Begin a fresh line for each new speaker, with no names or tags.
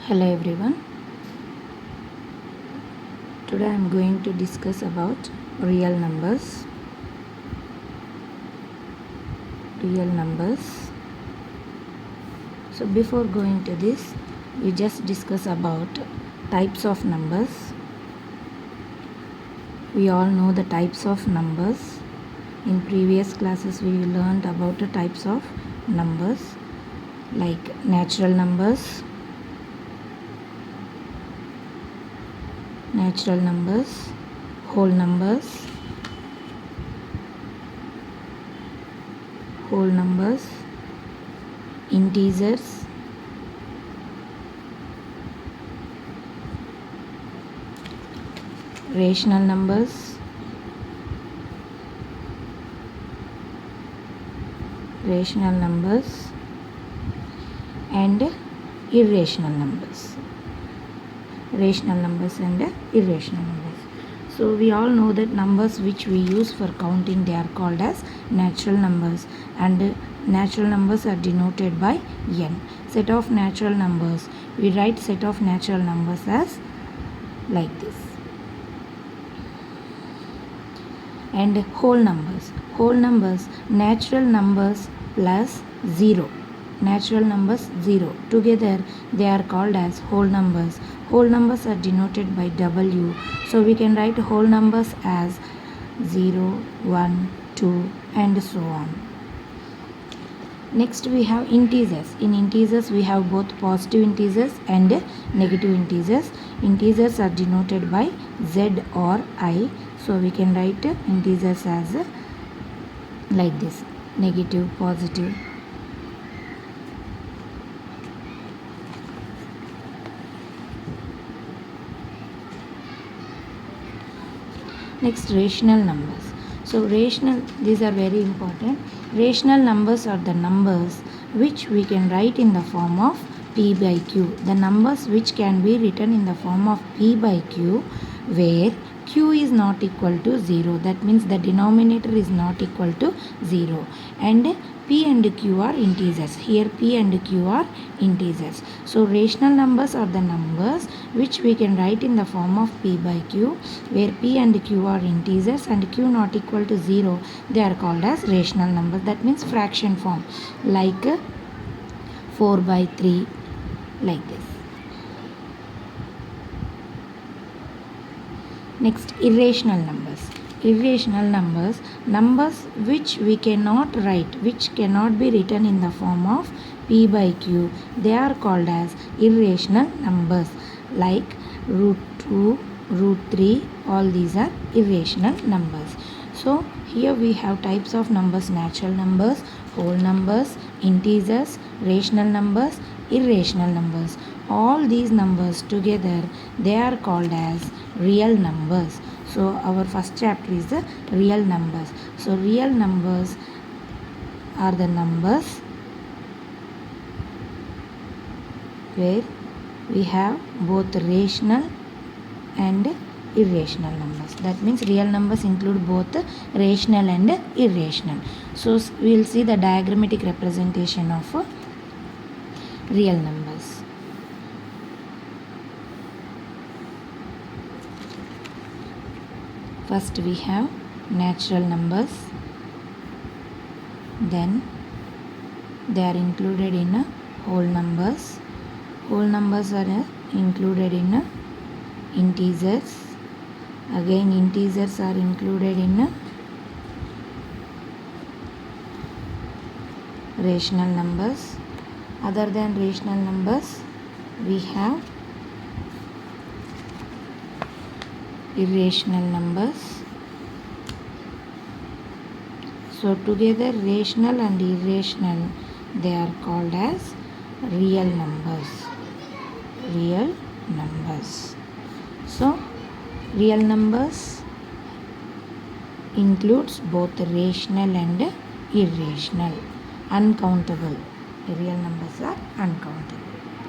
Hello everyone. Today I am going to discuss about real numbers. Real numbers. So before going to this, we just discuss about types of numbers. We all know the types of numbers. In previous classes we learned about the types of numbers like natural numbers, whole numbers, integers, rational numbers, and irrational numbers. Rational numbers and irrational numbers. So we all know that numbers which we use for counting, they are called as natural numbers, and natural numbers are denoted by n. Set of natural numbers, we write set of natural numbers as like this. And whole numbers, natural numbers plus 0, natural numbers 0 together, they are called as whole numbers. Whole numbers are denoted by w, so we can write whole numbers as 0, 1, 2 and so on. Next we have integers. In integers we have both positive integers and negative integers. Integers are denoted by z or I, so we can write integers as like this: negative, positive. Next, rational numbers. So these are very important. Rational numbers are the numbers which we can write in the form of p by q. The numbers which can be written in the form of p by q, where q is not equal to 0. That means the denominator is not equal to 0. And p and q are integers. Here p and q are integers. So rational numbers are the numbers which we can write in the form of p by q, where p and q are integers and q not equal to 0. They are called as rational numbers. That means fraction form, like 4 by 3, like this. Next, irrational numbers, numbers which we cannot write, which cannot be written in the form of p by q, they are called as irrational numbers, like root 2, root 3, all these are irrational numbers. So here we have types of numbers: natural numbers, whole numbers, integers, rational numbers, irrational numbers. All these numbers together, they are called as real numbers. So our first chapter is the real numbers. So real numbers are the numbers where we have both rational and irrational numbers. That means real numbers include both rational and irrational. So we will see the diagrammatic representation of real numbers. First we have natural numbers, then they are included in whole numbers. Whole numbers are included in integers. Again integers are included in rational numbers. Other than rational numbers, we have irrational numbers. So together rational and irrational, they are called as real numbers. So real numbers includes both rational and irrational. Uncountable. Real numbers are uncountable.